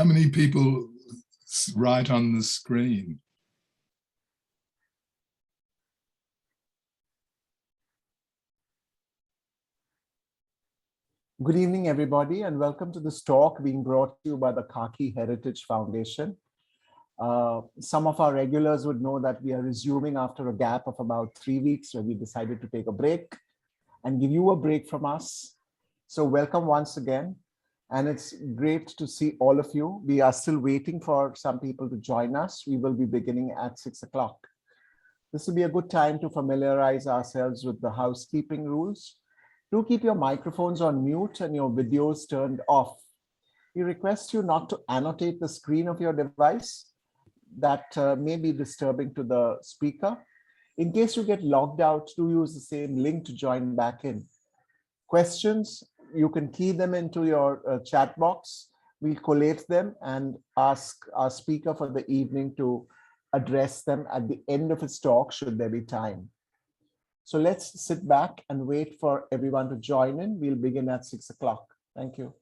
how many people write on the screen? Good evening, everybody, and welcome to this talk being brought to you by the Khaki Heritage Foundation. Some of our regulars would know that we are resuming after a gap of about 3 weeks where we decided to take a break and give you a break from us. So welcome once again. And it's great to see all of you. We are still waiting for some people to join us. We will be beginning at 6 o'clock. This will be a good time to familiarize ourselves with the housekeeping rules. Do keep your microphones on mute and your videos turned off. We request you not to annotate the screen of your device. That may be disturbing to the speaker. In case you get logged out, do use the same link to join back in. Questions, you can key them into your chat box. We'll collate them and ask our speaker for the evening to address them at the end of his talk, should there be time. So let's sit back and wait for everyone to join in. We'll begin at 6 o'clock. Thank you.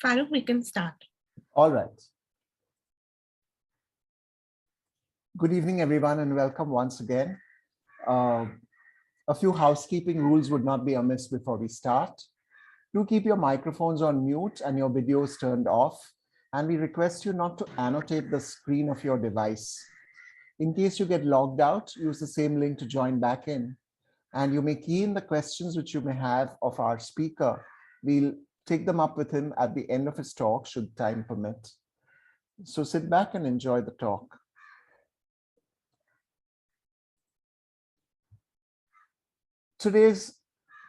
Farooq, we can start. All right. Good evening, everyone, and welcome once again. A few housekeeping rules would not be amiss before we start. Do keep your microphones on mute and your videos turned off. And we request you not to annotate the screen of your device. In case you get logged out, use the same link to join back in. And you may key in the questions which you may have of our speaker. We'll take them up with him at the end of his talk, should time permit. So sit back and enjoy the talk. Today's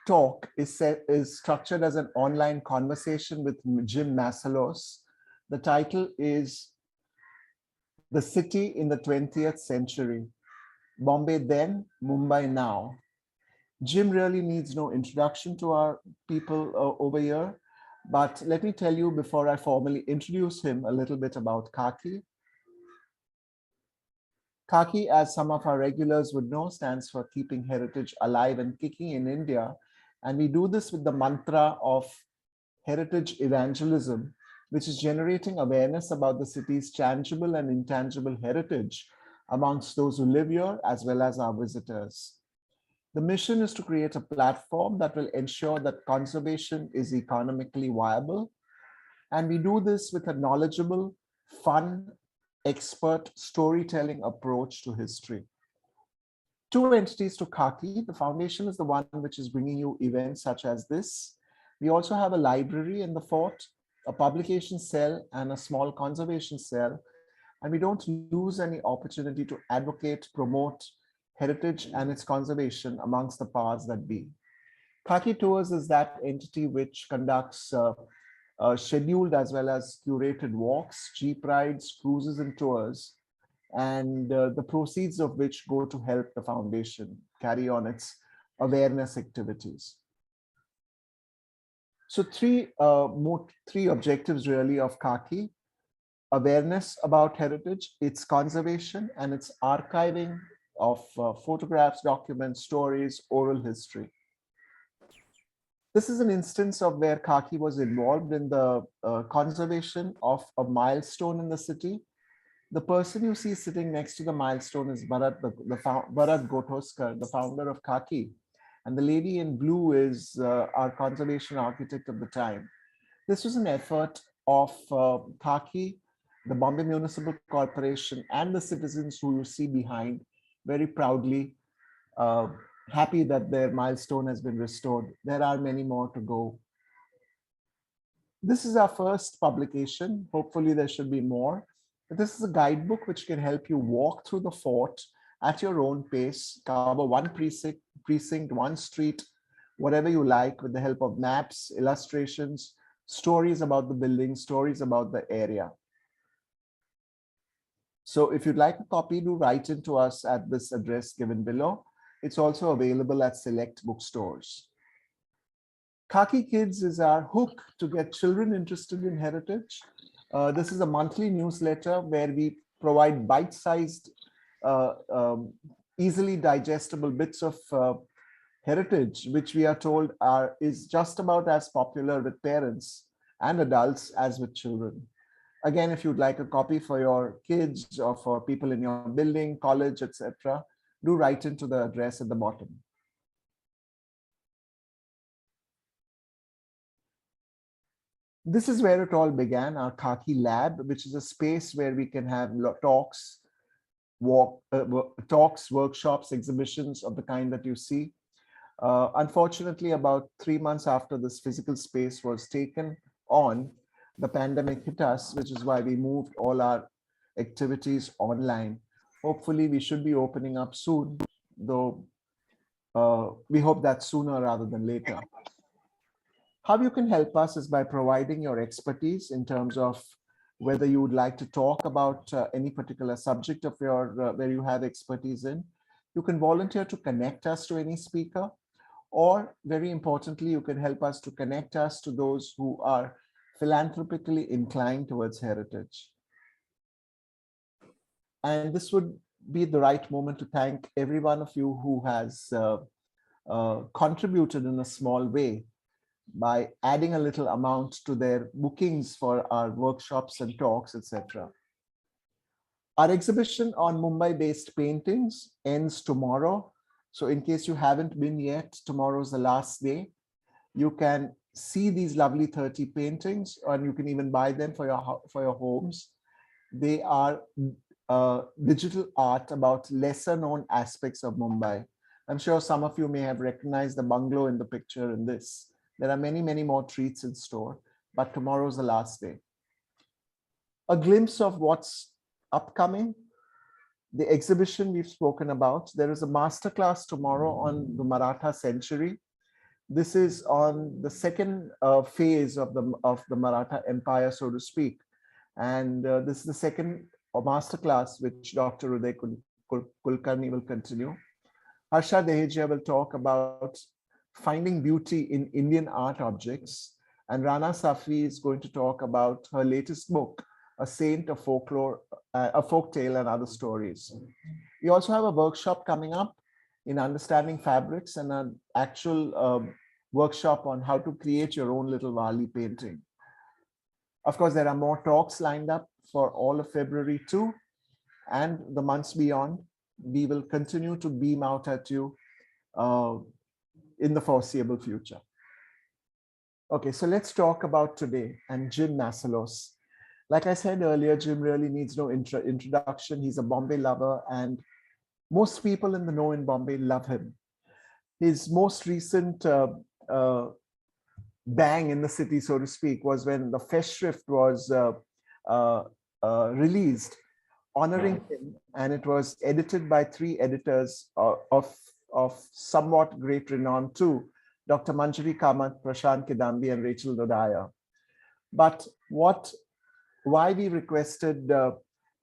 talk is structured as an online conversation with Jim Masselos. The title is The City in the 20th Century, Bombay Then, Mumbai Now. Jim really needs no introduction to our people over here. But let me tell you before I formally introduce him a little bit about Khaki. Khaki, as some of our regulars would know, stands for keeping heritage alive and kicking in India. And we do this with the mantra of heritage evangelism, which is generating awareness about the city's tangible and intangible heritage amongst those who live here, as well as our visitors. The mission is to create a platform that will ensure that conservation is economically viable. And we do this with a knowledgeable, fun, expert storytelling approach to history. Two entities to Khaki. The foundation is the one which is bringing you events such as this. We also have a library in the fort, a publication cell, and a small conservation cell. And we don't lose any opportunity to advocate, promote heritage and its conservation amongst the powers that be. Khaki Tours is that entity which conducts scheduled as well as curated walks, jeep rides, cruises, and tours, and the proceeds of which go to help the foundation carry on its awareness activities. So three objectives really of Khaki: awareness about heritage, its conservation, and its archiving of photographs, documents, stories, oral history. This is an instance of where Khaki was involved in the conservation of a milestone in the city. The person you see sitting next to the milestone is Bharat Gotoskar, the founder of Khaki. And the lady in blue is our conservation architect of the time. This was an effort of Khaki, the Bombay Municipal Corporation, and the citizens who you see behind very proudly, happy that their milestone has been restored. There are many more to go. This is our first publication. Hopefully there should be more. But this is a guidebook which can help you walk through the fort at your own pace, cover one precinct, one street, whatever you like, with the help of maps, illustrations, stories about the building, stories about the area. So if you'd like a copy, do write into us at this address given below. It's also available at select bookstores. Khaki Kids is our hook to get children interested in heritage. This is a monthly newsletter where we provide bite-sized, easily digestible bits of heritage, which we are told is just about as popular with parents and adults as with children. Again, if you'd like a copy for your kids or for people in your building, college, etc., do write into the address at the bottom. This is where it all began, our Khaki Lab, which is a space where we can have talks, workshops, exhibitions of the kind that you see. Unfortunately, about 3 months after this physical space was taken on, the pandemic hit us, which is why we moved all our activities online. Hopefully, we should be opening up soon, though we hope that sooner rather than later. How you can help us is by providing your expertise in terms of whether you would like to talk about any particular subject of your where you have expertise in. You can volunteer to connect us to any speaker, or very importantly, you can help us to connect us to those who are philanthropically inclined towards heritage. And this would be the right moment to thank every one of you who has contributed in a small way by adding a little amount to their bookings for our workshops and talks, etc. Our exhibition on Mumbai-based paintings ends tomorrow. So in case you haven't been yet, tomorrow's the last day. You can see these lovely 30 paintings, and you can even buy them for your homes. They are digital art about lesser known aspects of Mumbai. I'm sure some of you may have recognized the bungalow in the picture in this. There are many, many more treats in store, but tomorrow's the last day. A glimpse of what's upcoming. The exhibition we've spoken about. There is a masterclass tomorrow on the Maratha century. This is on the second phase of the Maratha Empire, so to speak. And this is the second masterclass which Dr. Uday Kulkarni will continue. Harsha Dehejia will talk about finding beauty in Indian art objects. And Rana Safi is going to talk about her latest book, A Saint of Folklore, a Folktale and Other Stories. We also have a workshop coming up in understanding fabrics and an actual workshop on how to create your own little Wali painting. Of course, there are more talks lined up for all of February too, and the months beyond. We will continue to beam out at you in the foreseeable future. Okay, so let's talk about today and Jim Masselos. Like I said earlier, Jim really needs no introduction. He's a Bombay lover, and most people in the know in Bombay love him. His most recent bang in the city, so to speak, was when the Festschrift was released, honoring him, and it was edited by 3 editors of somewhat great renown too, Dr. Manjari Kamath, Prashant Kidambi, and Rachel Dodaya. But why we requested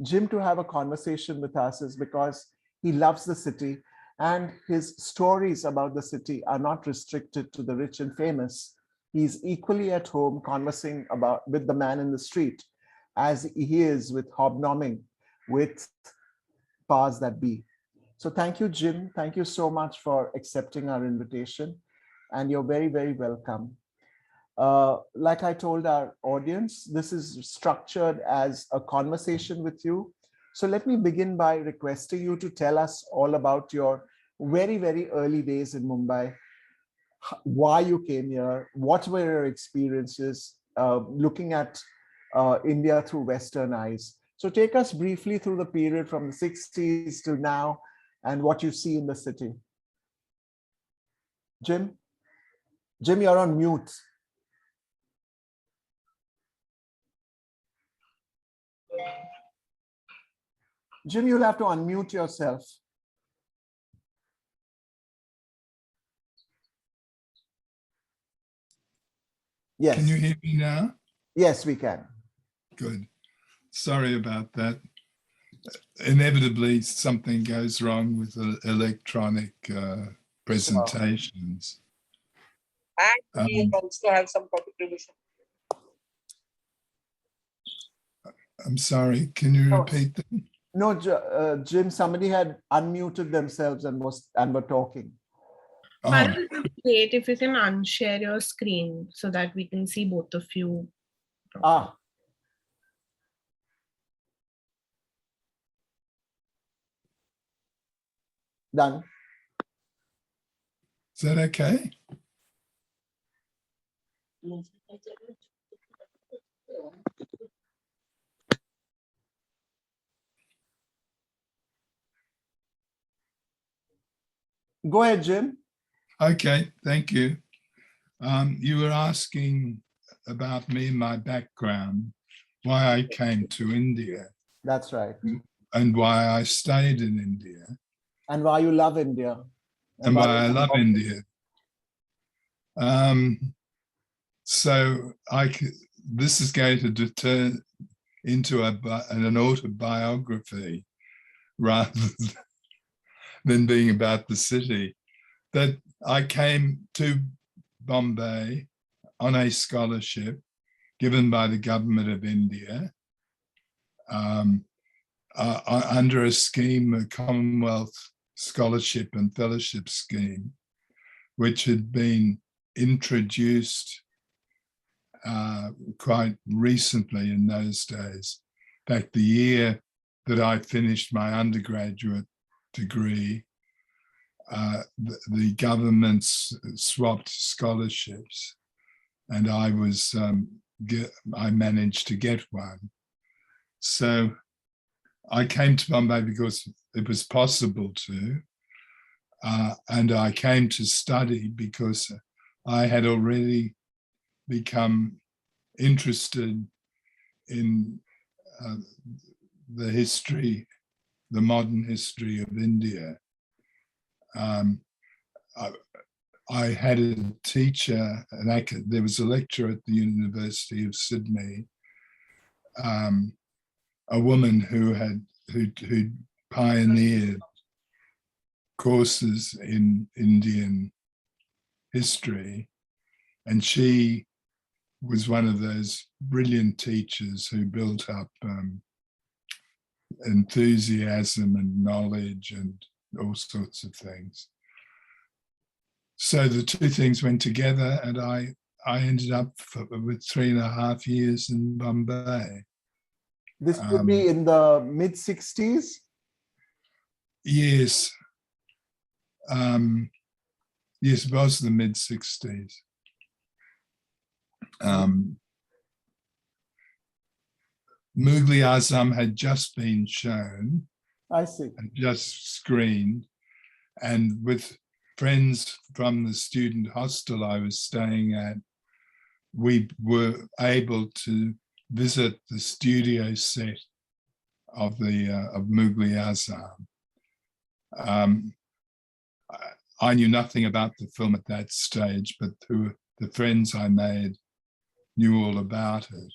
Jim to have a conversation with us is because he loves the city, and his stories about the city are not restricted to the rich and famous. He's equally at home conversing with the man in the street as he is with hobnobbing with powers that be. So thank you, Jim. Thank you so much for accepting our invitation, and you're very, very welcome. Like I told our audience, this is structured as a conversation with you. So let me begin by requesting you to tell us all about your very, very early days in Mumbai, why you came here, what were your experiences looking at India through Western eyes. So take us briefly through the period from the 60s till now and what you see in the city. Jim, you're on mute. Jim, you'll have to unmute yourself. Yes. Can you hear me now? Yes, we can. Good. Sorry about that. Inevitably, something goes wrong with the electronic presentations. And we also have some topic revision. I'm sorry, can you repeat that? No, Jim, somebody had unmuted themselves and were talking. Oh, Farooq, it would be great if you can unshare your screen so that we can see both of you. Ah. Done. is that okay? Go ahead, Jim. Okay, thank you. You were asking about me and my background, why I came to India. That's right. And why I stayed in India. And why you love India. And why I love India. So this is going to turn into an autobiography rather than being about the city. That I came to Bombay on a scholarship given by the government of India under a scheme, a Commonwealth Scholarship and Fellowship Scheme, which had been introduced quite recently in those days. In fact, the year that I finished my undergraduate degree, the government swapped scholarships, and I managed to get one. So I came to Bombay because it was possible to, and I came to study because I had already become interested in the history, the modern history of India. I had a teacher, there was a lecturer at the University of Sydney, a woman who pioneered courses in Indian history, and she was one of those brilliant teachers who built up enthusiasm and knowledge and all sorts of things. So the two things went together, and I ended up with 3.5 years in Bombay. This would be in the mid-60s? Yes. Yes, it was the mid-60s. Mughal Azam had just been shown, I see. and just screened, and with friends from the student hostel I was staying at, we were able to visit the studio set of Mughal Azam. I knew nothing about the film at that stage, but the friends I made knew all about it.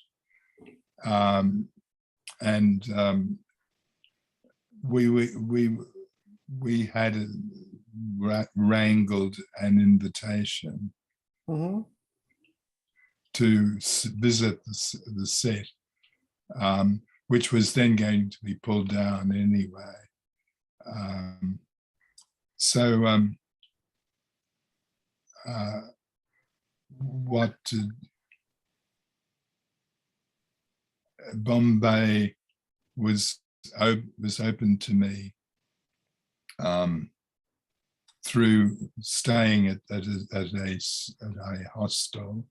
We had wrangled an invitation to visit the set, which was then going to be pulled down anyway. Bombay was open to me through staying at a hostel.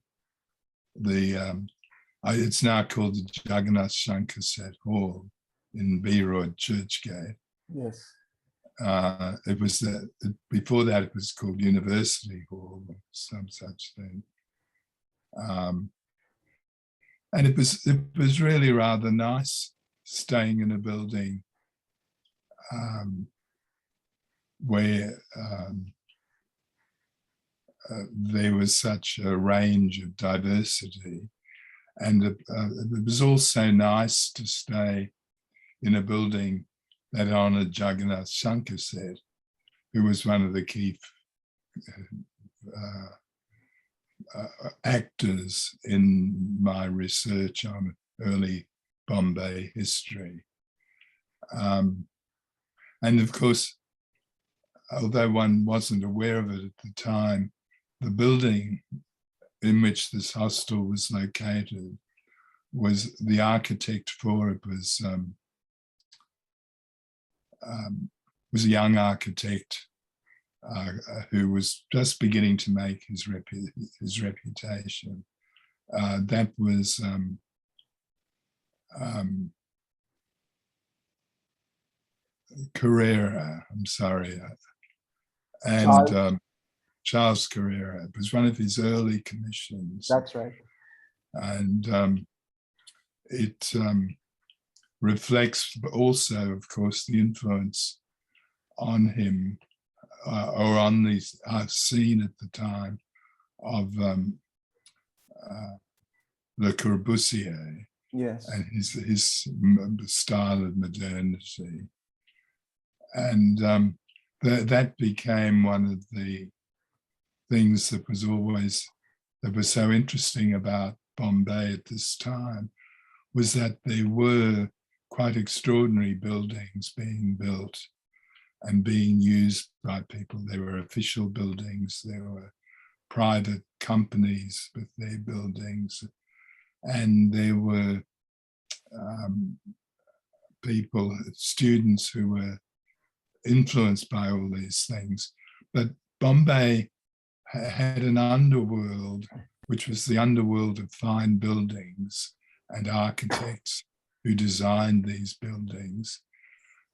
It's now called the Jagannath Shankaset Hall in B Road, Churchgate. Yes. It was before that it was called University Hall or some such thing. And it was really rather nice staying in a building where there was such a range of diversity. And it was also nice to stay in a building that honoured Jagannath Shankaset, who was one of the key actors in my research on early Bombay history. And of course, although one wasn't aware of it at the time, the building in which this hostel was located was the architect for it was a young architect who was just beginning to make his reputation. That was Carrera, I'm sorry, and Charles Carrera. It was one of his early commissions. That's right. And it reflects also, of course, the influence on him or on these I've seen at the time of Le Corbusier. Yes. And his style of modernity. And that became one of the things that was so interesting about Bombay at this time, was that there were quite extraordinary buildings being built and being used by people. There were official buildings, there were private companies with their buildings, and there were people, students who were influenced by all these things. But Bombay had an underworld, which was the underworld of fine buildings and architects who designed these buildings.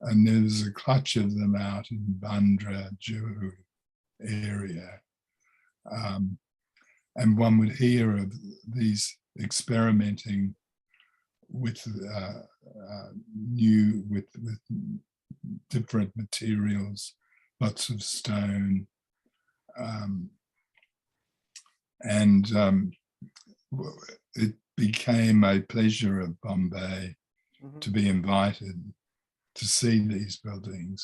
And there was a clutch of them out in Bandra, Juhu area. And one would hear of these experimenting with with different materials, lots of stone, and it became a pleasure of Bombay to be invited to see these buildings,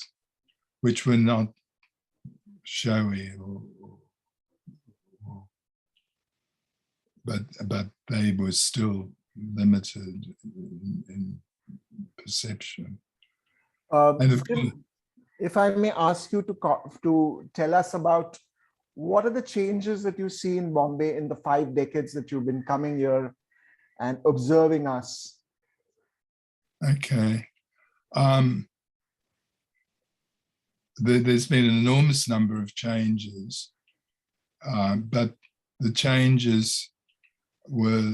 which were not showy or but they were still limited in perception. And of course, If I may ask you to tell us about what are the changes that you see in Bombay in the 5 decades that you've been coming here and observing us? okay. There's been an enormous number of changes, but the changes were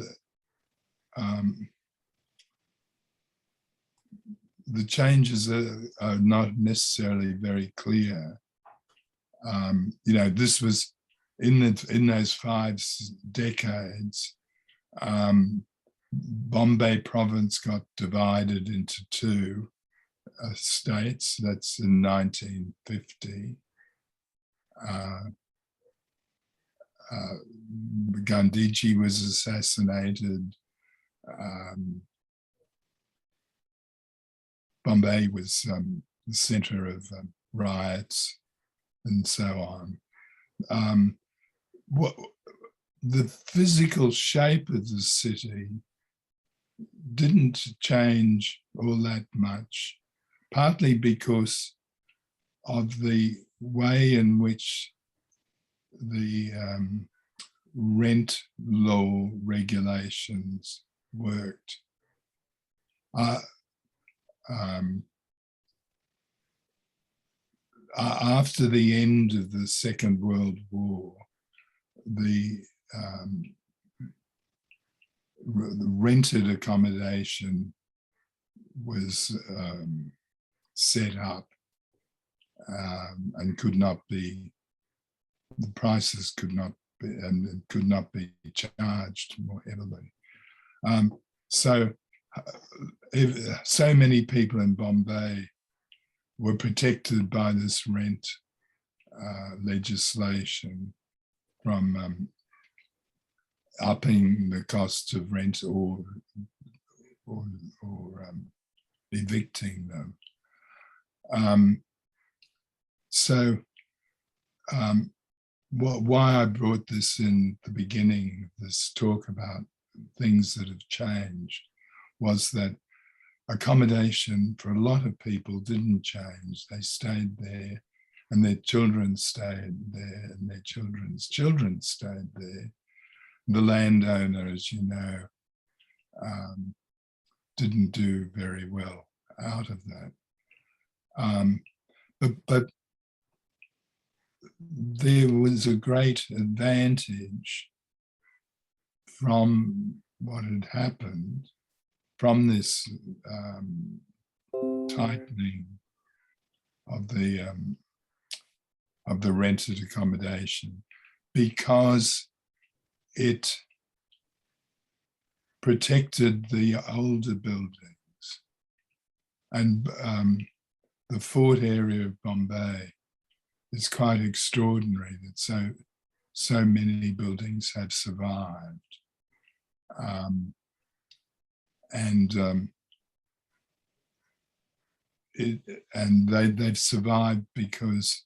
are not necessarily very clear. This was in those 5 decades. Bombay province got divided into 2 states. That's in 1950. Gandhiji was assassinated. Bombay was the center of riots and so on. The physical shape of the city didn't change all that much, partly because of the way in which the rent law regulations worked. After the end of the Second World War, the rented accommodation was set up and could not be, the prices could not be, and it could not be charged more heavily. So many people in Bombay were protected by this rent legislation from upping the cost of rent or evicting them. Why I brought this in the beginning of this talk about things that have changed was that accommodation for a lot of people didn't change. They stayed there, and their children stayed there, and their children's children stayed there. The landowner, as you know, didn't do very well out of that. But there was a great advantage from what had happened, from this tightening of the rented accommodation, because it protected the older buildings. And the fort area of Bombay is quite extraordinary that so many buildings have survived. They've survived because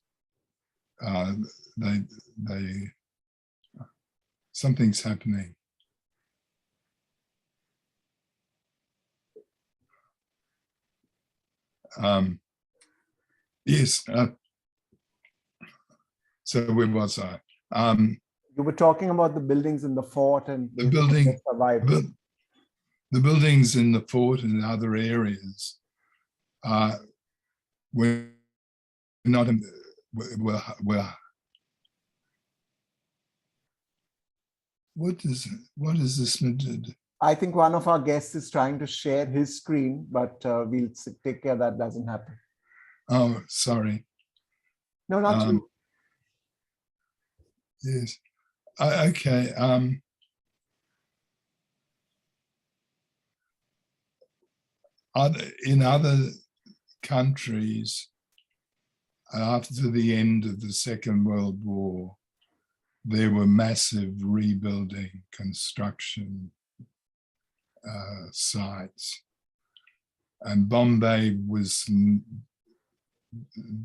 something's happening. Yes. So where was I? You were talking about the buildings in the fort and the building survived. The buildings in the fort and other areas were not were what is this meant to do? I think one of our guests is trying to share his screen, but we'll take care that doesn't happen. Oh, sorry. No, not you. Yes. Okay. In other countries, after the end of the Second World War, there were massive rebuilding construction sites, and Bombay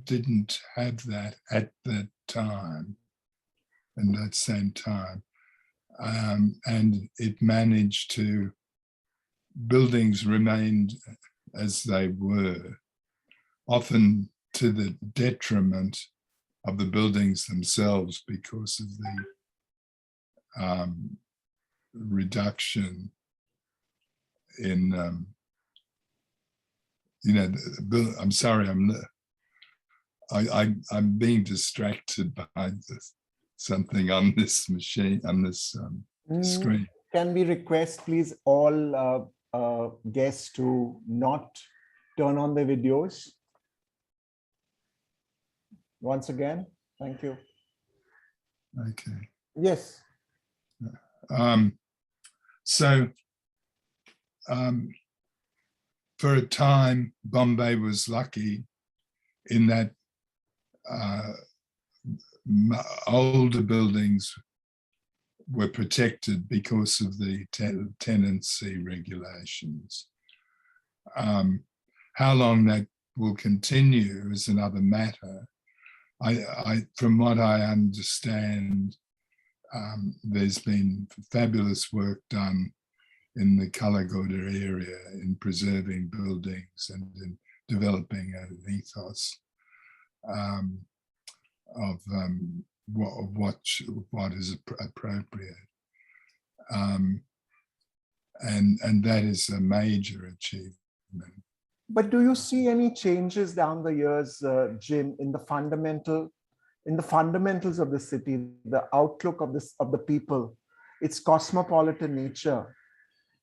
didn't have that at that time. In that same time, and it managed to, buildings remained as they were, often to the detriment of the buildings themselves because of the reduction in, I'm sorry, I'm being distracted by something on this machine, on this screen. Can we request, please, all guests to not turn on the videos? Once again, thank you. Okay. Yes. For a time, Bombay was lucky in that older buildings were protected because of the tenancy regulations. How long that will continue is another matter. From what I understand, there's been fabulous work done in the Kalagoda area in preserving buildings and in developing an ethos of what is appropriate, and that is a major achievement. But do you see any changes down the years, Jim, in the fundamentals of the city, the outlook of the people, its cosmopolitan nature?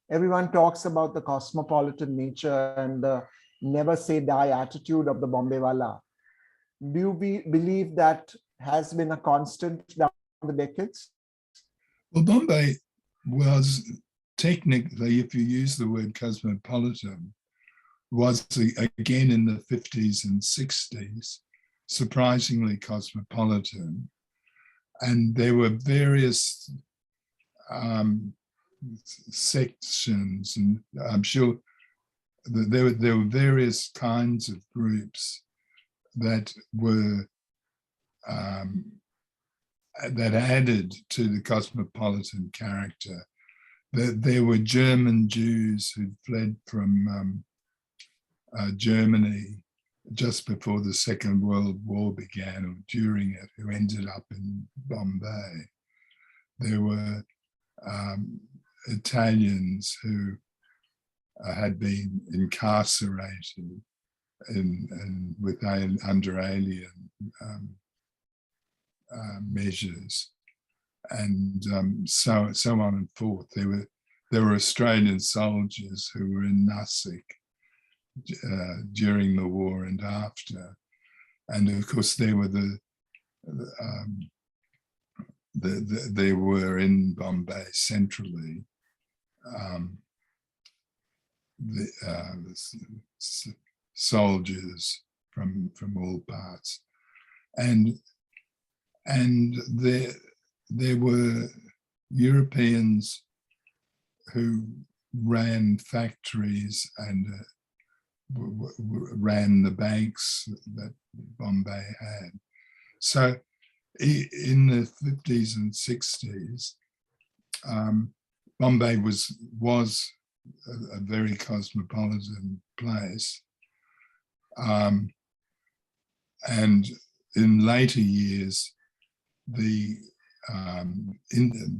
Everyone talks about the cosmopolitan nature and the never say die attitude of the Bombay wala. Do you believe that has been a constant down the decades? Well, Bombay was technically, if you use the word cosmopolitan, was again in the 50s and 60s, surprisingly cosmopolitan. And there were various sections, and I'm sure that there were various kinds of groups that were that added to the cosmopolitan character. There were German Jews who fled from Germany just before the Second World War began, or during it, who ended up in Bombay. There were Italians who had been incarcerated under alien measures, and so on and forth. There were Australian soldiers who were in Nasik during the war and after, and of course there were they were in Bombay centrally the soldiers from all parts, and there were Europeans who ran factories and ran the banks that Bombay had. So in the 50s and 60s, Bombay was a very cosmopolitan place. And in later years, the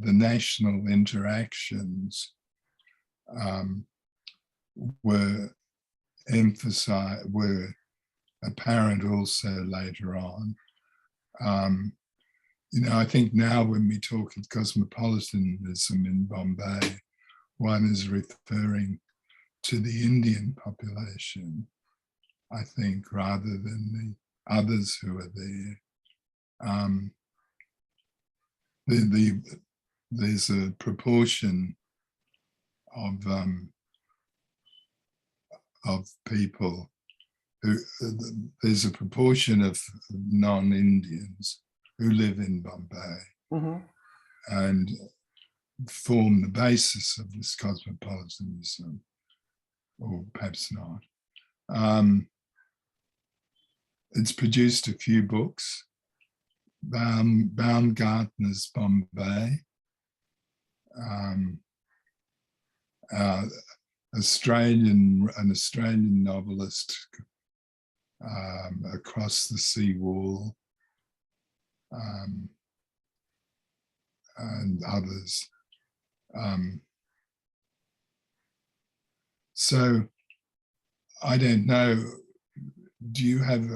national interactions were apparent also later on. I think now when we talk of cosmopolitanism in Bombay, one is referring to the Indian population, I think, rather than the others who are there. There's a proportion of people there's a proportion of non-Indians who live in Bombay and form the basis of this cosmopolitanism, or perhaps not. It's produced a few books. Baumgartner's Bombay, um, an Australian novelist across the seawall, and others. So I don't know, do you have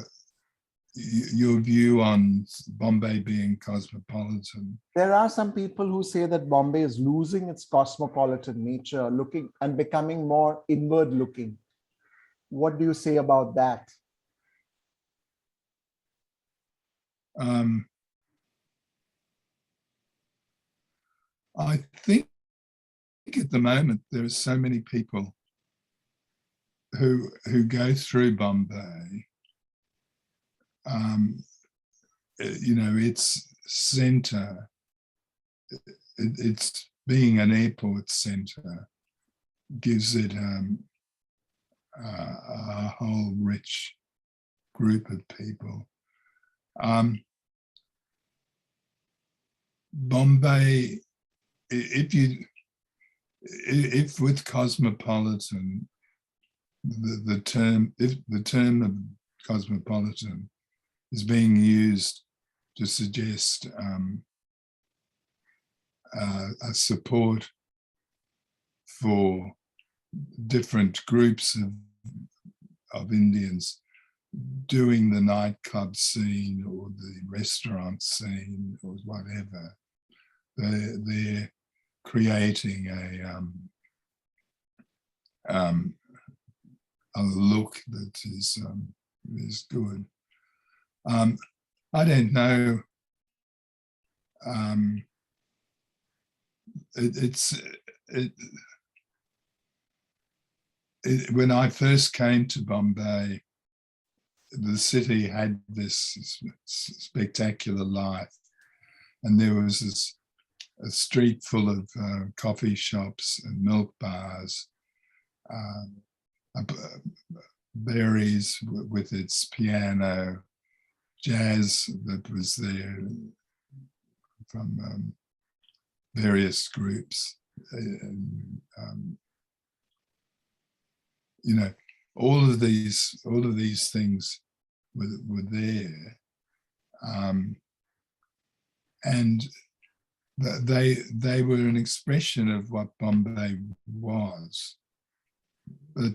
your view on Bombay being cosmopolitan? There are some people who say that Bombay is losing its cosmopolitan nature, looking and becoming more inward looking. What do you say about that? I think at the moment there are so many people who go through Bombay. You know, its center, it's being an airport center, gives it a whole rich group of people. Bombay, if with cosmopolitan, the term of cosmopolitan is being used to suggest a support for different groups of Indians doing the nightclub scene or the restaurant scene or whatever. They're creating a look that is good. I don't know. When I first came to Bombay, the city had this spectacular life, and there was a street full of coffee shops and milk bars, Berries with its piano, jazz that was there from various groups. You know, all of these things were there, and they were an expression of what Bombay was, but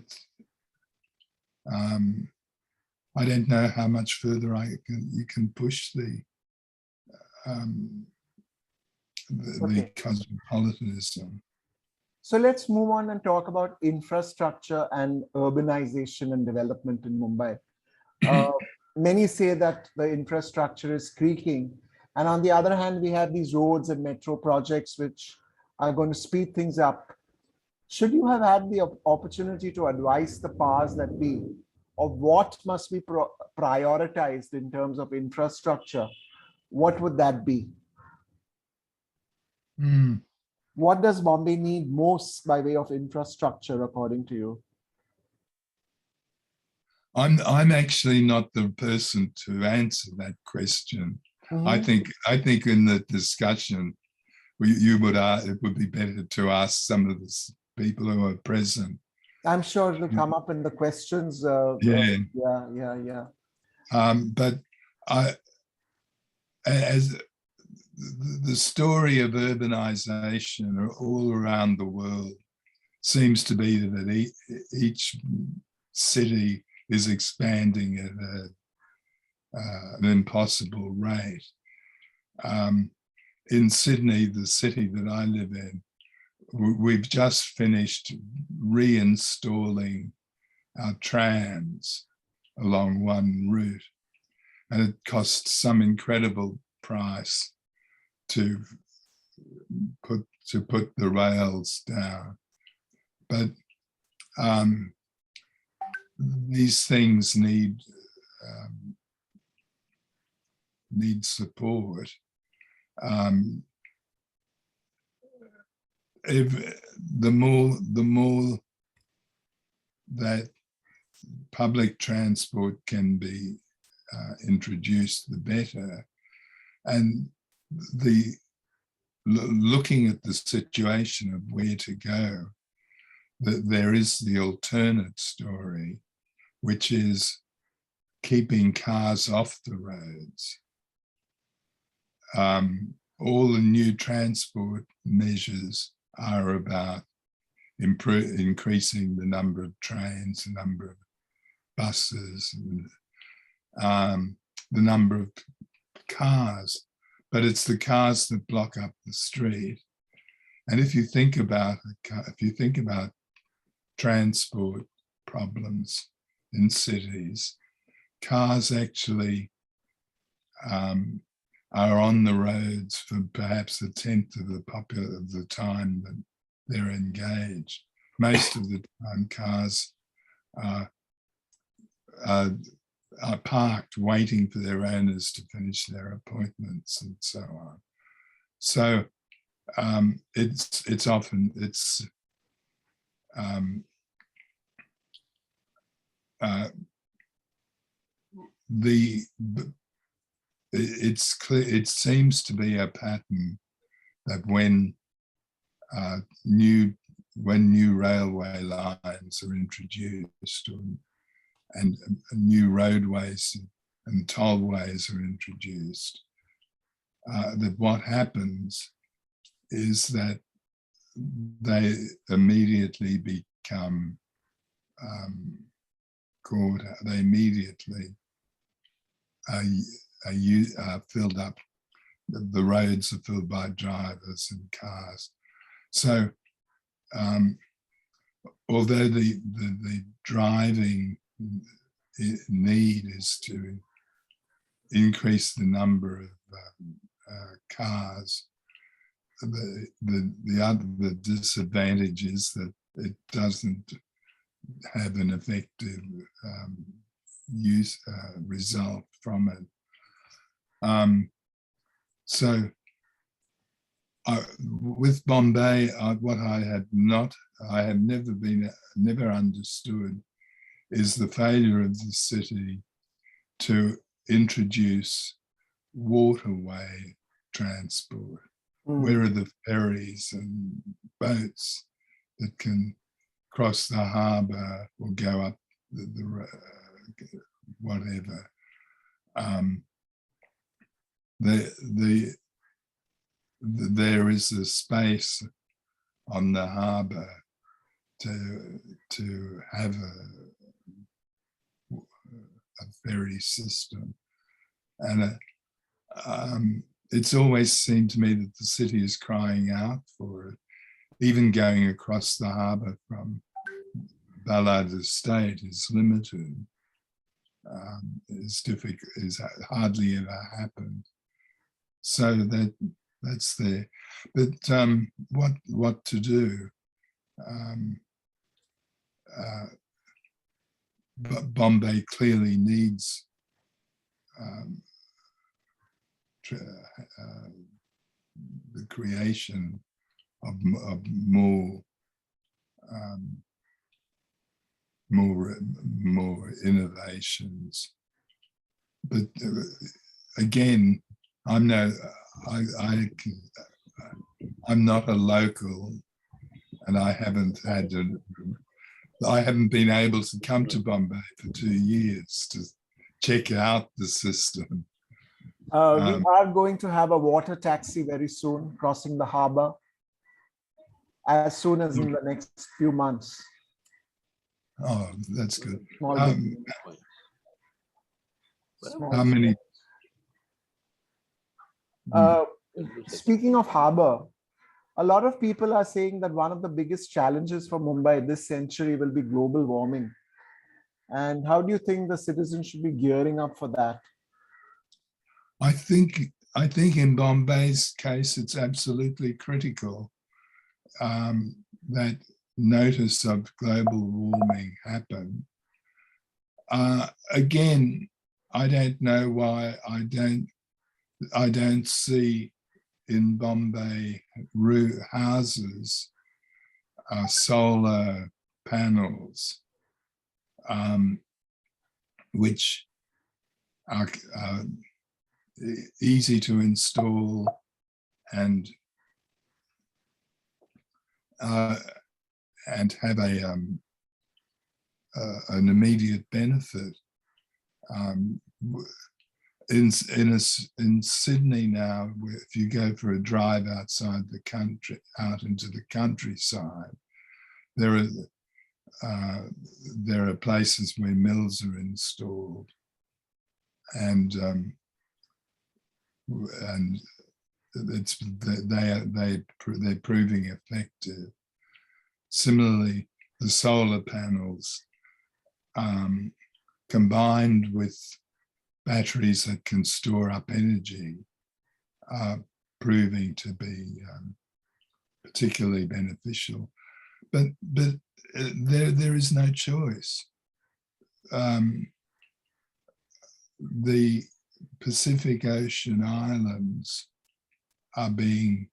I don't know how much further you can push the cosmopolitanism. So let's move on and talk about infrastructure and urbanization and development in Mumbai. Many say that the infrastructure is creaking. And on the other hand, we have these roads and metro projects which are going to speed things up. Should you have had the opportunity to advise the powers that be of what must be prioritized in terms of infrastructure, what would that be? What does Bombay need most by way of infrastructure, according to you? I'm actually not the person to answer that question. I think in the discussion, it would be better to ask some of the people who are present. I'm sure it'll come up in the questions. Yeah. But as the story of urbanization all around the world seems to be that each city is expanding at an impossible rate. In Sydney, the city that I live in, we've just finished reinstalling our trams along one route, and it costs some incredible price to put the rails down. But these things need support. If the more that public transport can be introduced, the better. And the looking at the situation of where to go, that there is the alternate story, which is keeping cars off the roads. All the new transport measures are about increasing the number of trains, the number of buses, the number of cars, but it's the cars that block up the street. And if you think about transport problems in cities, cars actually are on the roads for perhaps a tenth of the time that they're engaged. Most of the time, cars are parked waiting for their owners to finish their appointments and so on. So it's often it's clear, it seems to be a pattern that when new railway lines are introduced and new roadways and tollways are introduced, that what happens is that they immediately become they immediately are filled up. The roads are filled by drivers and cars. So although the driving need is to increase the number of cars, the disadvantage is that it doesn't have an effective result from it. So with Bombay, what I have never understood is the failure of the city to introduce waterway transport. Where are the ferries and boats that can cross the harbour or go up the whatever? There is a space on the harbour to have a ferry system, and it's always seemed to me that the city is crying out for it. Even going across the harbour from Ballard Estate is limited. It's difficult. It's hardly ever happened. So that's there. But what to do? But Bombay clearly needs the creation of more innovations. But again, I'm not a local, and I haven't been able to come to Bombay for 2 years to check out the system. We are going to have a water taxi very soon, crossing the harbour, as soon as in the next few months. Oh, that's good. Small How many? Speaking of harbour, a lot of people are saying that one of the biggest challenges for Mumbai this century will be global warming. And how do you think the citizens should be gearing up for that? I think in Bombay's case, it's absolutely critical that notice of global warming happen. Again, I don't know why I don't see in Bombay houses solar panels, which are easy to install and and have an immediate benefit. In Sydney now, if you go for a drive outside the country, out into the countryside, there are places where mills are installed, and they're proving effective. Similarly, the solar panels, combined with batteries that can store up energy, are proving to be particularly beneficial. But there is no choice. The Pacific Ocean islands are being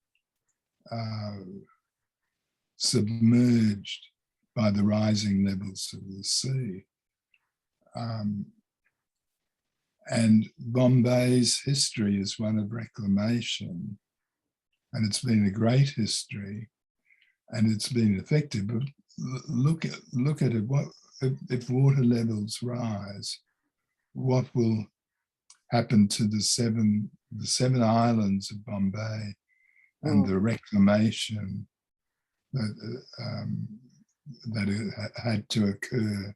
submerged by the rising levels of the sea. And Bombay's history is one of reclamation, and it's been a great history, and it's been effective. But look at it. What if water levels rise? What will happen to the seven islands of Bombay and the reclamation that had to occur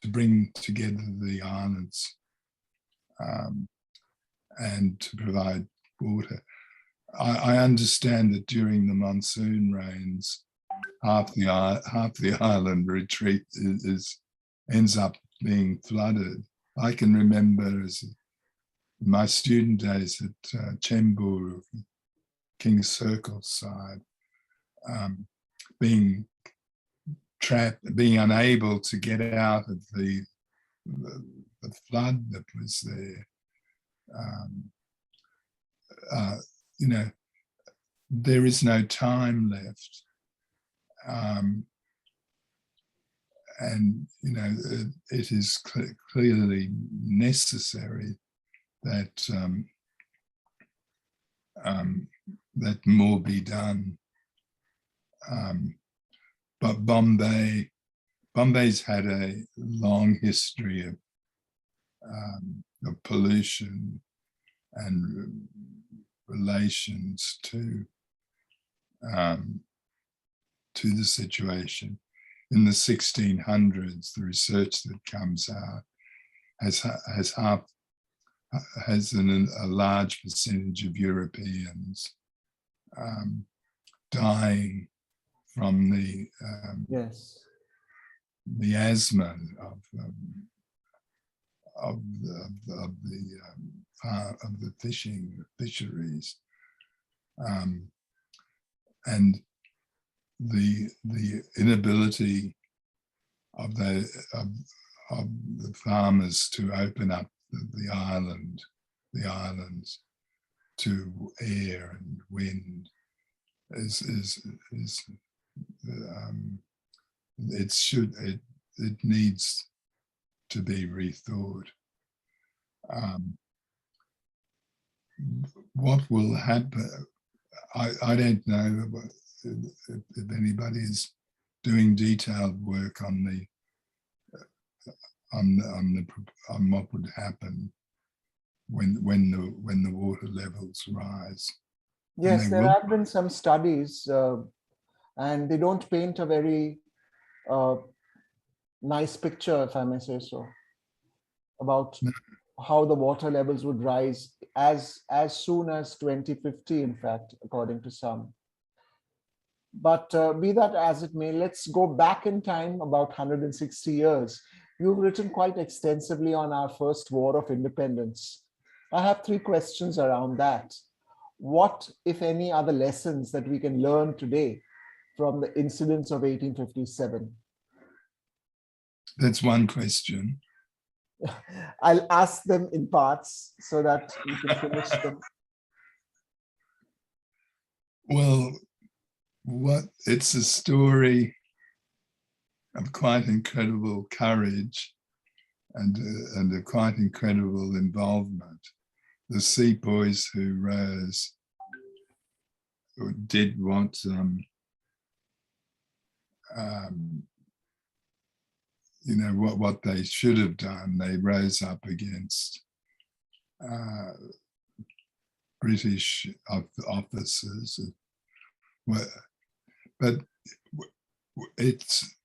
to bring together the islands and to provide water? I understand that during the monsoon rains, half the island retreat ends up being flooded. I can remember as my student days at Chembur, King's Circle side, being trapped, being unable to get out of the flood that was there. There is no time left. And it is clearly necessary that that more be done. But Bombay's had a long history of pollution and relations to the situation. In the 1600s, the research that comes out has a large percentage of Europeans dying from the asthma of the fisheries, and the inability of the farmers to open up the islands to air and wind it needs to be rethought. What will happen? I don't know if anybody is doing detailed work on what would happen when the water levels rise. Yes, there have been some studies, and they don't paint a very nice picture, if I may say so, about how the water levels would rise as soon as 2050, in fact, according to some. But be that as it may, let's go back in time about 160 years. You've written quite extensively on our first war of independence. I have 3 questions around that. What, if any, are the lessons that we can learn today from the incidents of 1857? That's one question. I'll ask them in parts so that you can finish them. Well, it's a story of quite incredible courage and a quite incredible involvement. The sepoys who rose did what you know, what they should have done. They rose up against British officers. But it's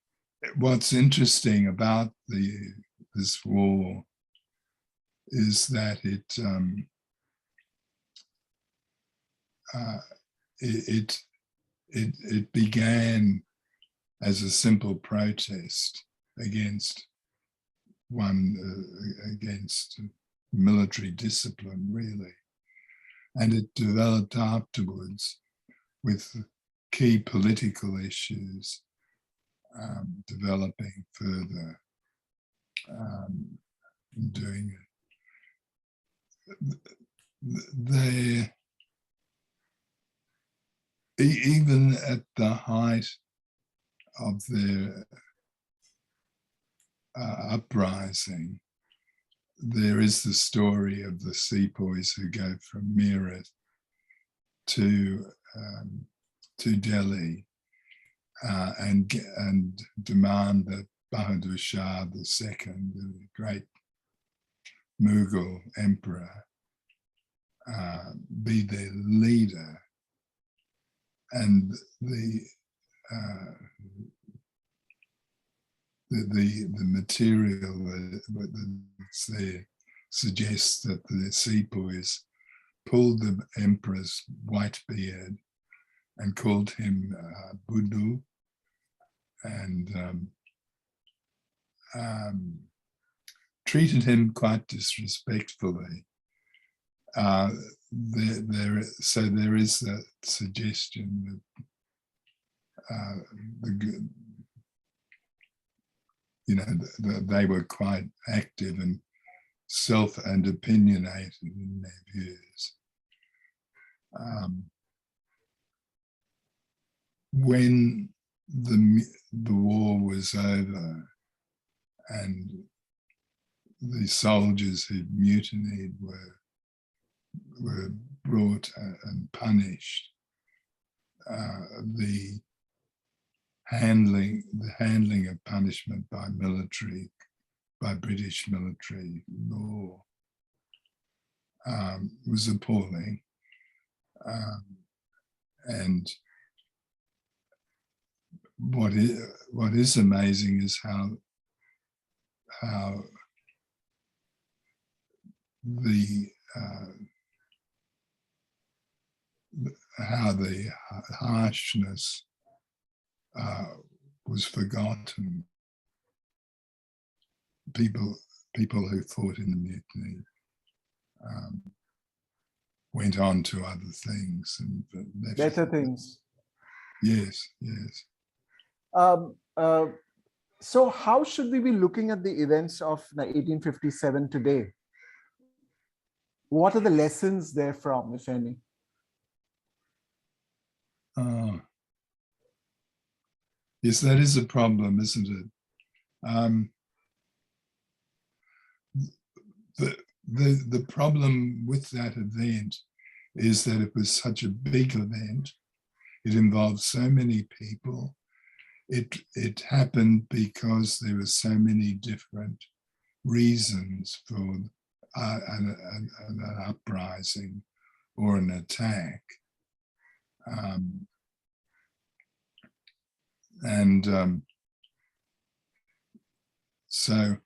what's interesting about this war is that it began as a simple protest against against military discipline, really, and it developed afterwards with key political issues developing further in doing it. Even at the height of their uprising, there is the story of the sepoys who go from Meerut to Delhi and demand that Bahadur Shah II, the great Mughal emperor, be their leader. And the material that's there suggests that the sepoys pulled the emperor's white beard and called him Buddhu, and treated him quite disrespectfully. So there is that suggestion that they were quite active and opinionated in their views. When the war was over and the soldiers who mutinied were brought and punished, the handling of punishment by British military law was appalling, and what is amazing is how the harshness was forgotten. People who fought in the mutiny went on to other things and better things. Yes. So how should we be looking at the events of 1857 today? What are the lessons therefrom, if any? Yes, that is a problem, isn't it? The problem with that event is that it was such a big event. It involved so many people. It happened because there were so many different reasons for an uprising or an attack. So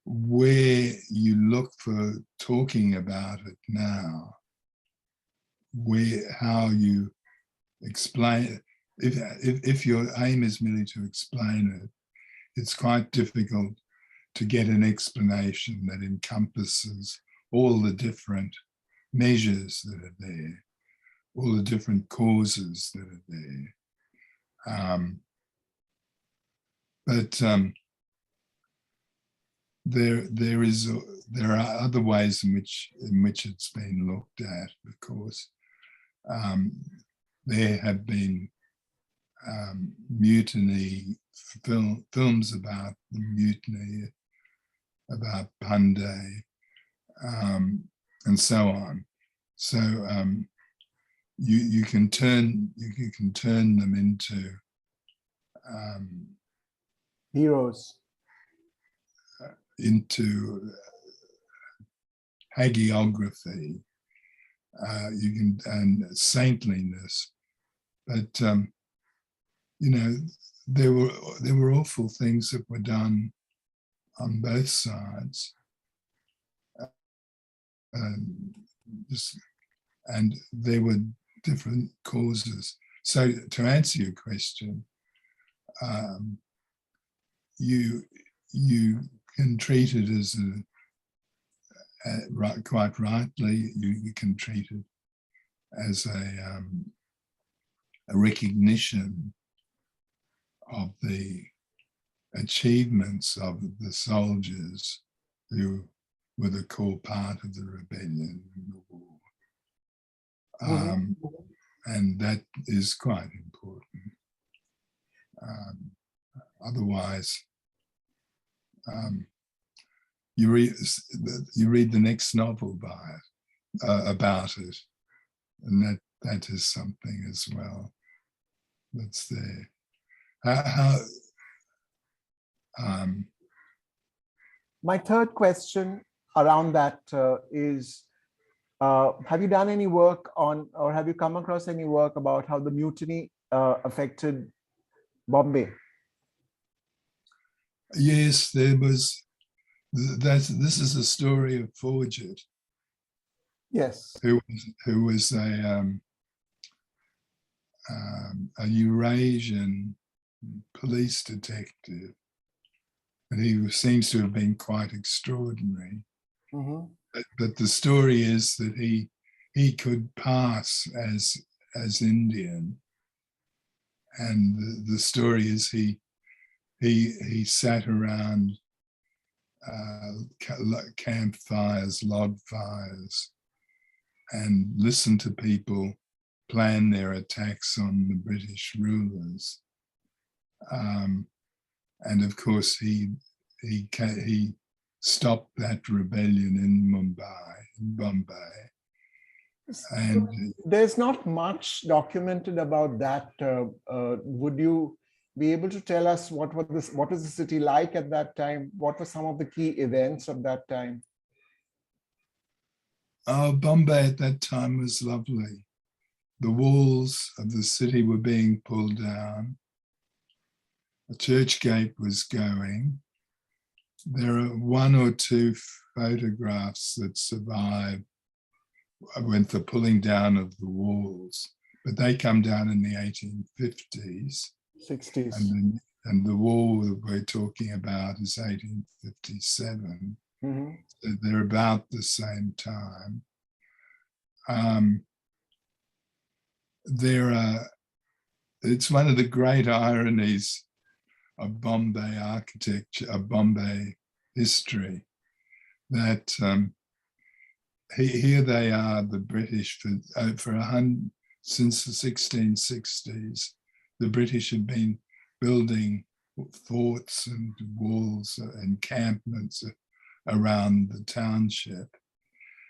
where you look for talking about it now, how you explain it, if your aim is merely to explain it, it's quite difficult to get an explanation that encompasses all the different measures that are there, all the different causes that are there. But there are other ways in which it's been looked at. Of course, there have been mutiny films about the mutiny, about Panday, and so on. So you can turn them into Heroes. into hagiography, you can, and saintliness, but there were awful things that were done on both sides, and there were different causes. So to answer your question, you can treat it as quite rightly, you can treat it as a recognition of the achievements of the soldiers who were the core part of the rebellion in the war. And that is quite important. Otherwise, you read the next novel about it, and that is something as well that's there. My third question around that is, have you done any work on, or have you come across any work about how the mutiny affected Bombay? Yes, there was. This is the story of Forget. Yes. Who was a Eurasian police detective, and he seems to have been quite extraordinary. But the story is that he could pass as Indian, and the story is he sat around campfires, log fires, and listened to people plan their attacks on the British rulers. And of course, he stopped that rebellion in Bombay. And there's not much documented about that. Would you be able to tell us what was the city like at that time? What were some of the key events of that time? Bombay at that time was lovely. The walls of the city were being pulled down. The church gate was going. There are one or two photographs that survive with the pulling down of the walls, but they come down in the 1850s. 60s. And the wall that we're talking about is 1857. So they're about the same time. It's one of the great ironies of Bombay architecture, of Bombay history, that here they are, the British, since the 1660s, the British have been building forts and walls, encampments around the township,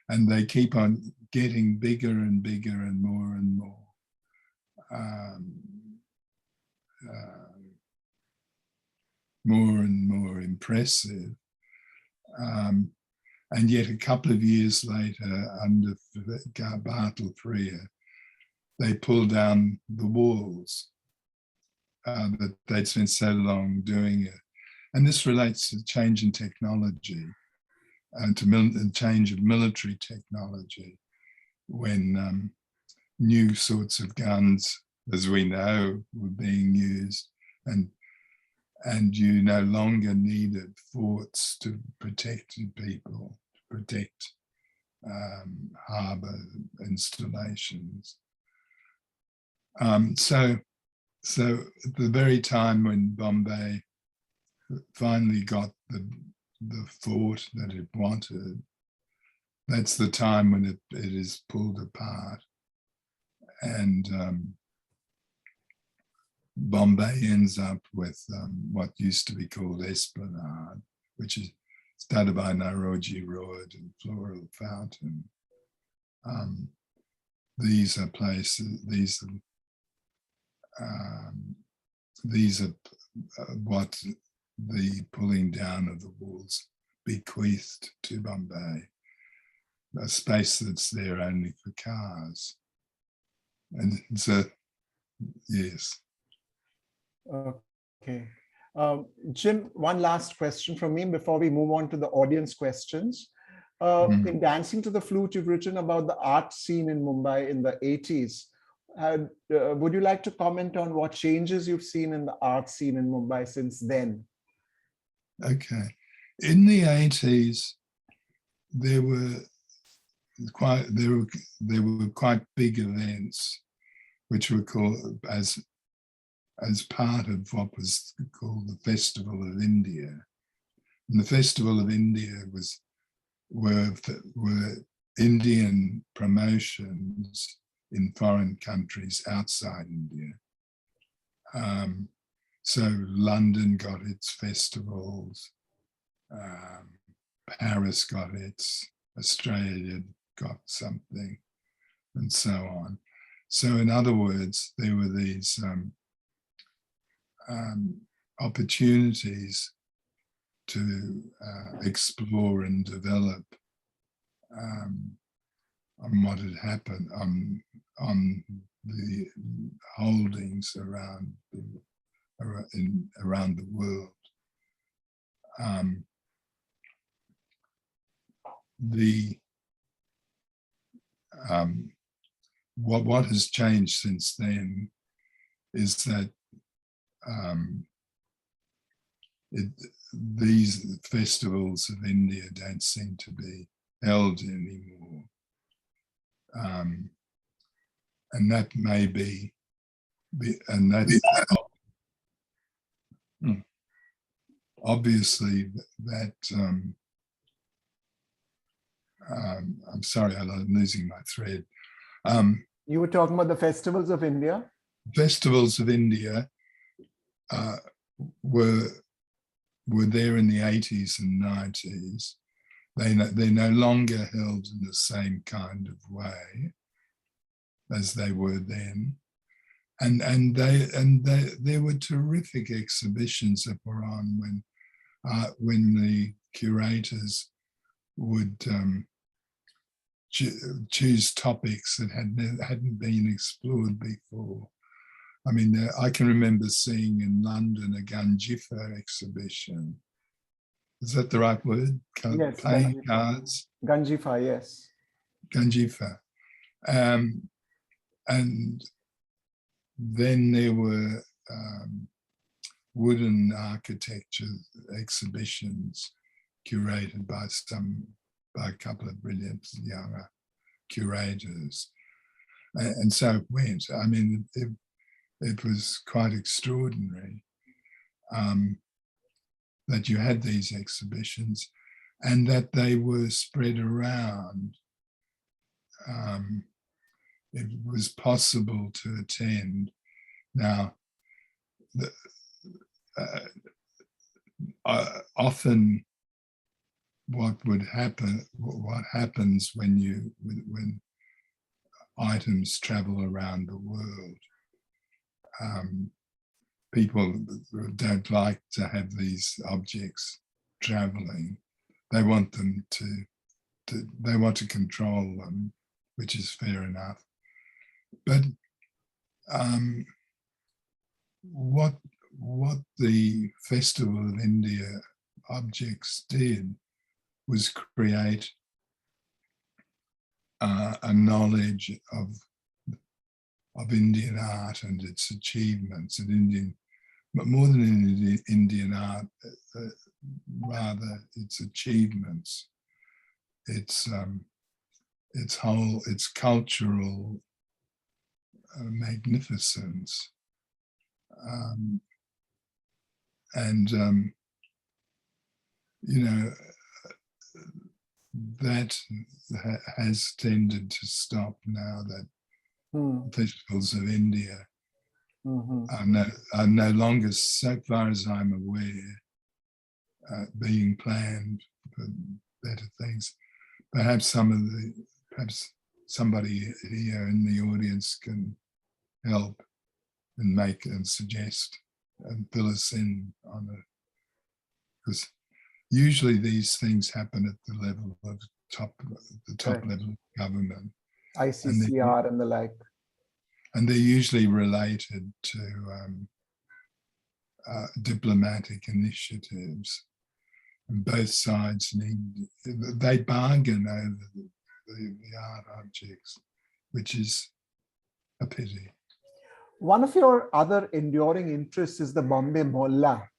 and they keep on getting bigger and bigger and more more and more impressive. And yet a couple of years later, under Bartle Frere, they pulled down the walls that they'd spent so long doing it. And this relates to change in technology and to the change of military technology, when new sorts of guns, as we know, were being used, and you no longer needed forts to protect people, to protect harbour installations. So at the very time when Bombay finally got the fort that it wanted, that's the time when it is pulled apart, and Bombay ends up with what used to be called Esplanade, which is started by Nauroji Road and Floral Fountain. These are places, these are what the pulling down of the walls bequeathed to Bombay, a space that's there only for cars. And so, yes. Okay. Jim, one last question from me before we move on to the audience questions. In Dancing to the Flute, you've written about the art scene in Mumbai in the 80s. Would you like to comment on what changes you've seen in the art scene in Mumbai since then? Okay. In the 80s, there were quite big events which were called as part of what was called the Festival of India. And the Festival of India were Indian promotions in foreign countries outside India. So London got its festivals, Paris got its, Australia got something, and so on. So in other words, there were these opportunities to explore and develop on what had happened on the holdings around the world. What has changed since then is that these festivals of India don't seem to be held anymore. And that may be, and that's obviously that, I'm sorry, I'm losing my thread. You were talking about the festivals of India? Festivals of India were there in the 80s and 90s. They're no longer held in the same kind of way as they were then. And there were terrific exhibitions that were on when the curators would choose topics that hadn't been explored before. I mean, I can remember seeing in London a Ganjifa exhibition. Is that the right word? Yes. Playing cards? Ganjifa, yes. Ganjifa. And then there were wooden architecture exhibitions curated by a couple of brilliant younger curators. And so it went. I mean, it was quite extraordinary that you had these exhibitions and that they were spread around. It was possible to attend. Now, often what happens when items travel around the world, people don't like to have these objects traveling. They want them they want to control them, which is fair enough. But what the Festival of India objects did was create a knowledge of Indian art and its achievements, but more than Indian art, rather its achievements, its cultural magnificence, that has tended to stop now that festivals of India are no longer, so far as I'm aware, being planned for better things. Perhaps somebody here in the audience can help and suggest fill us in on it, because usually these things happen at the level of the top Right. level of government, ICCR and the like. and they're usually related to diplomatic initiatives. And both sides they bargain over the art objects, which is a pity. One of your other enduring interests is the Bombay Molla.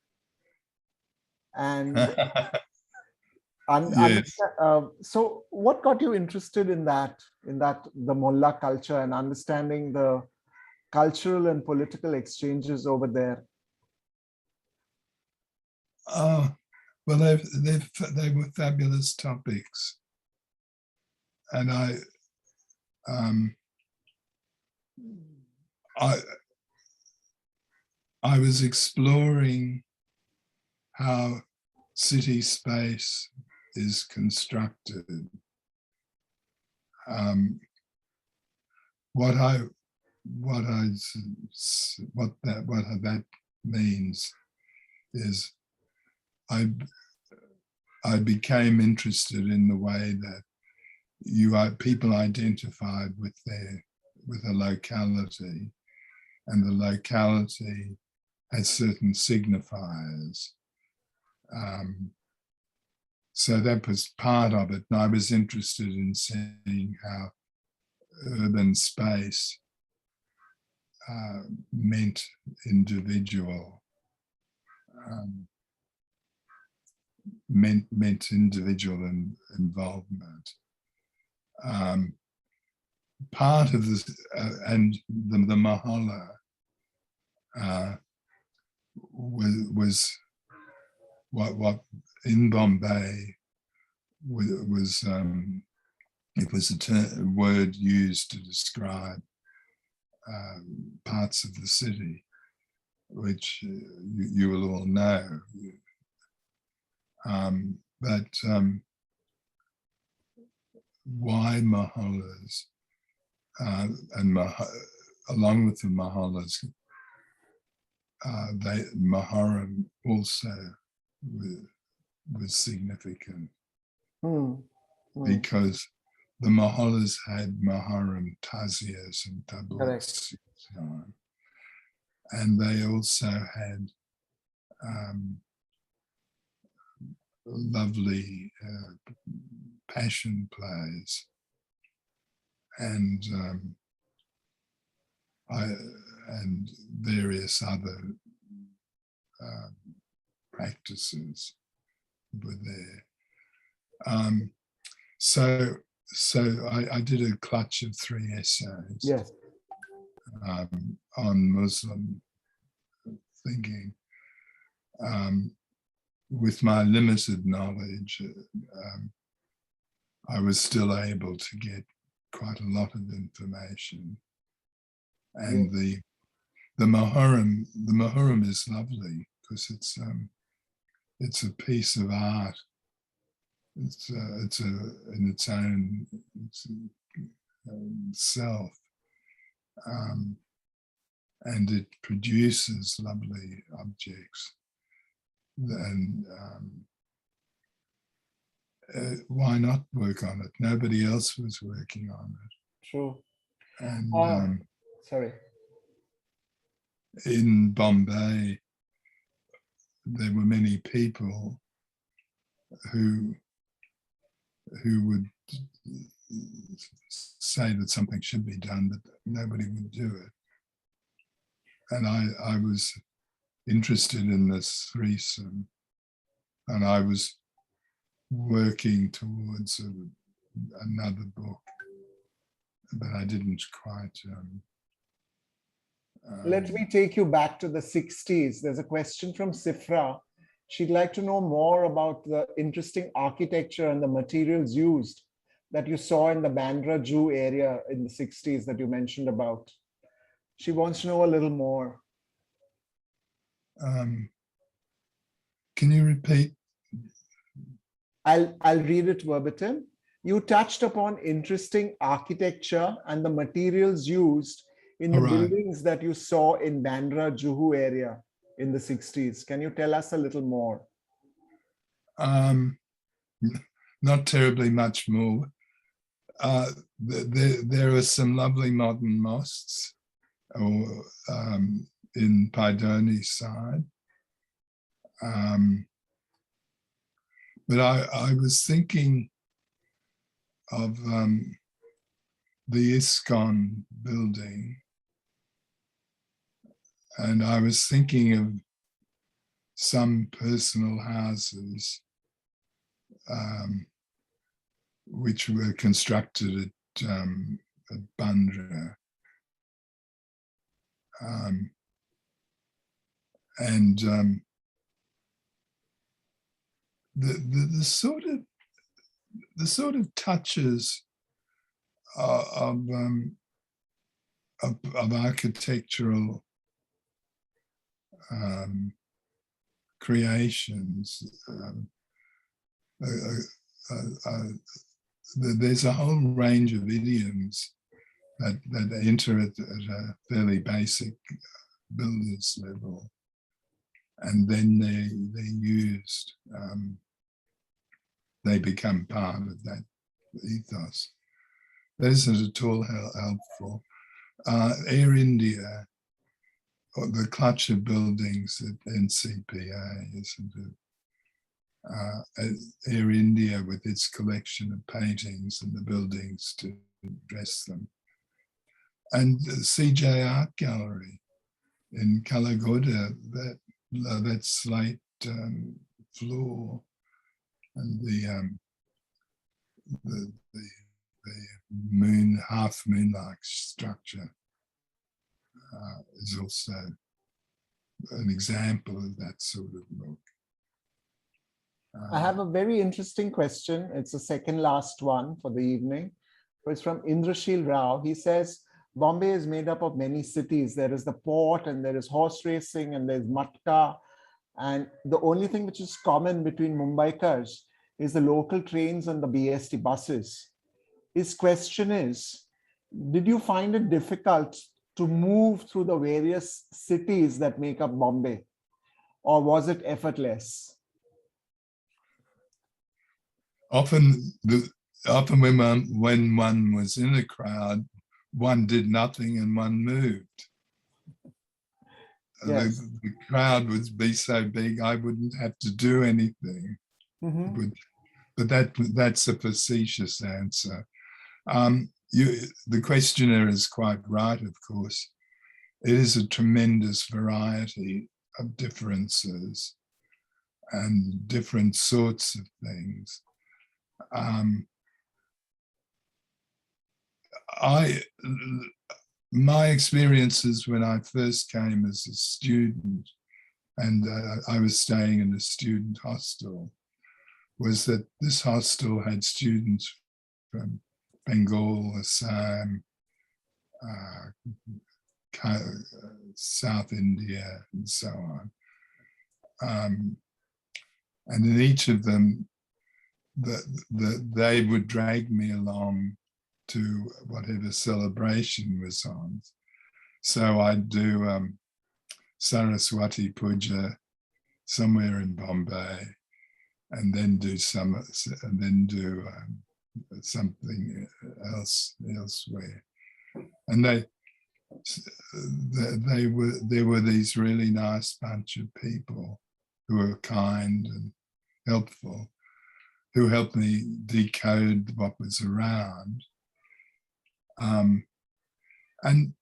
And, Yes. so what got you interested in that, the Molla culture and understanding the cultural and political exchanges over there? Well, they were fabulous topics, and I was exploring how city space is constructed. What that means is I became interested in the way that people identified with a locality, and the locality has certain signifiers. So that was part of it, and I was interested in seeing how urban space meant individual. Meant individual involvement. Part of this, and the Mahalla was what in Bombay was it was a word used to describe parts of the city, which you will all know. But why Mahallas, and along with the Mahallas, Maharam also was significant, because the Mahallas had Maharam Taziyas and tablets, and they also had lovely passion plays, and various other practices were there. So I did a clutch of 3 essays. Yes. On Muslim thinking. With my limited knowledge, I was still able to get quite a lot of information. And the Mahuram is lovely because it's a piece of art. It's in its own self, and it produces lovely objects. And why not work on it? Nobody else was working on it. True. And sorry. In Bombay, there were many people who would say that something should be done, but nobody would do it. And I was interested in this threesome, and I was working towards another book, but I didn't quite. Let me take you back to the 60s. There's a question from Sifra. She'd like to know more about the interesting architecture and the materials used that you saw in the Bandra Jew area in the 60s that you mentioned about. She wants to know a little more. Can you repeat? I'll read it verbatim. You touched upon interesting architecture and the materials used in the buildings that you saw in Bandra Juhu area. in the 60s. Can you tell us a little more? Not terribly much more. There are some lovely modern mosques in Paidoni side. But I was thinking of the ISKCON building, and I was thinking of some personal houses which were constructed at Bandra. And the sort of touches of architectural creations. There's a whole range of idioms that enter at a fairly basic builder's level, and then they're used. They become part of that ethos. Those are at all helpful. Air India, or the clutch of buildings at NCPA, isn't it? Air India with its collection of paintings and the buildings to dress them. And the CJ Art Gallery in Kalagoda, that slate floor, and the half moon-like structure is also an example of that sort of look. I have a very interesting question. It's the second last one for the evening. It's from Indrashil Rao. He says, Bombay is made up of many cities. There is the port, and there is horse racing, and there's Matka. And the only thing which is common between Mumbaikars is the local trains and the BST buses. His question is, did you find it difficult to move through the various cities that make up Bombay? Or was it effortless? Often when one was in a crowd, one did nothing and one moved. Yes. The crowd would be so big, I wouldn't have to do anything. Mm-hmm. But that's a facetious answer. The questioner is quite right, of course. It is a tremendous variety of differences and different sorts of things. My experiences when I first came as a student, and I was staying in a student hostel, was that this hostel had students from Bengal, Assam, South India, and so on. And in each of them, they would drag me along to whatever celebration was on. So I'd do Saraswati Puja somewhere in Bombay, and then do something elsewhere. And there were these really nice bunch of people who were kind and helpful, who helped me decode what was around. And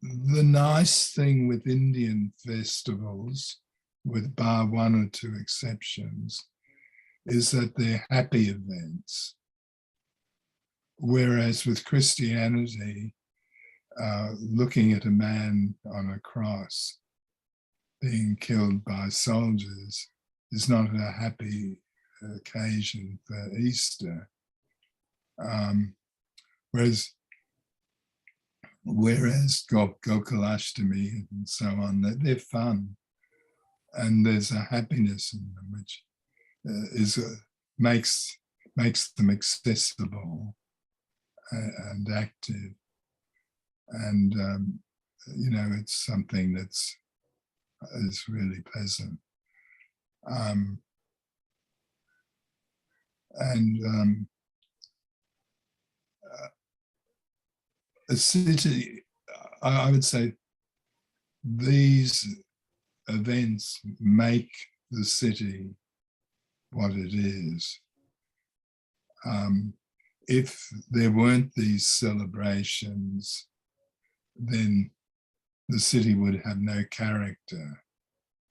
the nice thing with Indian festivals, with bar one or two exceptions, is that they're happy events. Whereas with Christianity, looking at a man on a cross being killed by soldiers is not a happy occasion for Easter. Whereas Gokulashtami and so on, they're fun, and there's a happiness in them which makes them accessible and active, and it's something that's is really pleasant. A city, I would say these events make the city what it is. If there weren't these celebrations, then the city would have no character.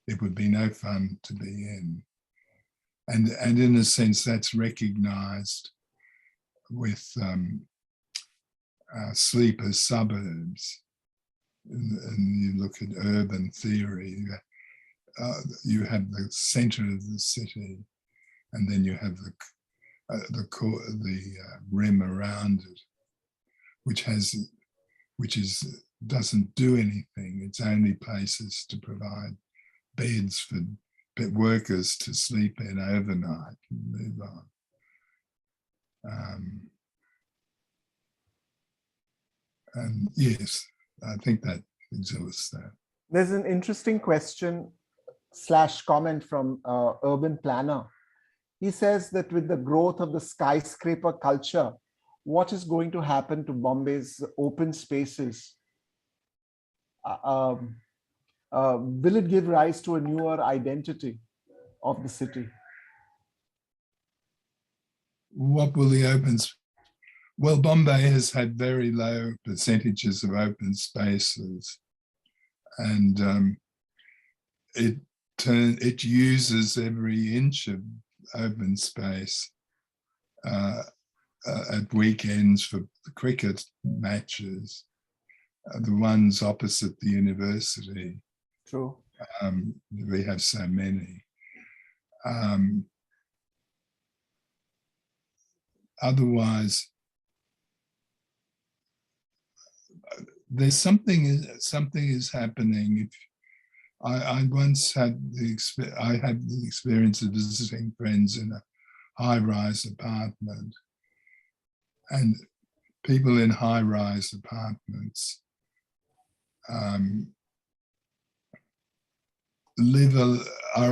It would be no fun to be in. And in a sense, that's recognized with sleeper suburbs. And you look at urban theory, you have the center of the city, and then you have the rim around it, which doesn't do anything. It's only places to provide beds for workers to sleep in overnight and move on. And yes, I think that exhausts that. There's an interesting question / comment from Urban Planner. He says that with the growth of the skyscraper culture, what is going to happen to Bombay's open spaces? Will it give rise to a newer identity of the city? What will the well, Bombay has had very low percentages of open spaces, and it uses every inch of open space at weekends for cricket matches, the ones opposite the university. True. We have so many. Otherwise, there's something is happening. I once had the experience of visiting friends in a high-rise apartment, and people in high-rise apartments are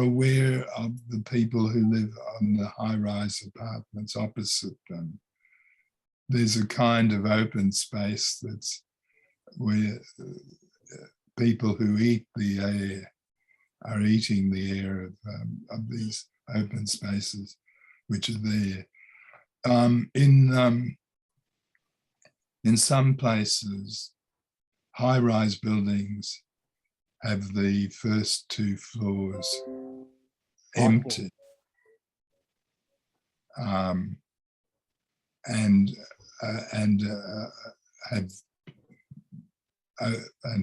aware of the people who live on the high-rise apartments opposite them. There's a kind of open space that's where people who eat the air are eating the air of these open spaces, which are there. In some places, high-rise buildings have the first 2 floors empty, and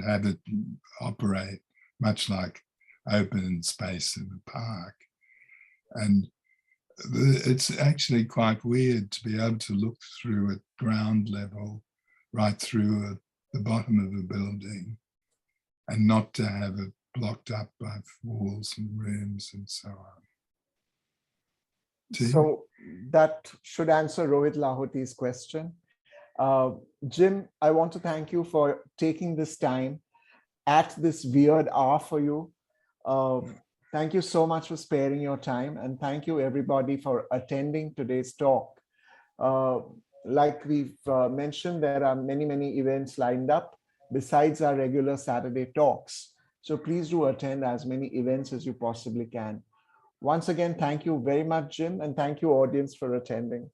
have it operate much like open space in a park. And it's actually quite weird to be able to look through at ground level, right through the bottom of a building, and not to have it blocked up by walls and rooms and so on. So that should answer Rohit Lahoti's question. Jim, I want to thank you for taking this time at this weird hour for you. Thank you so much for sparing your time, and thank you everybody for attending today's talk. Like we've mentioned, there are many events lined up besides our regular Saturday talks. So please do attend as many events as you possibly can. Once again, thank you very much, Jim, and thank you, audience, for attending.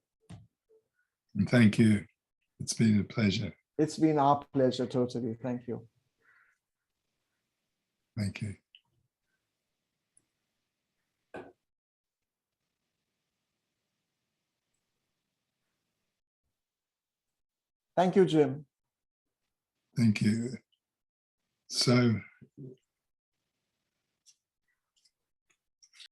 And thank you. It's been a pleasure. It's been our pleasure, totally. Thank you. Thank you. Thank you, Jim. Thank you. So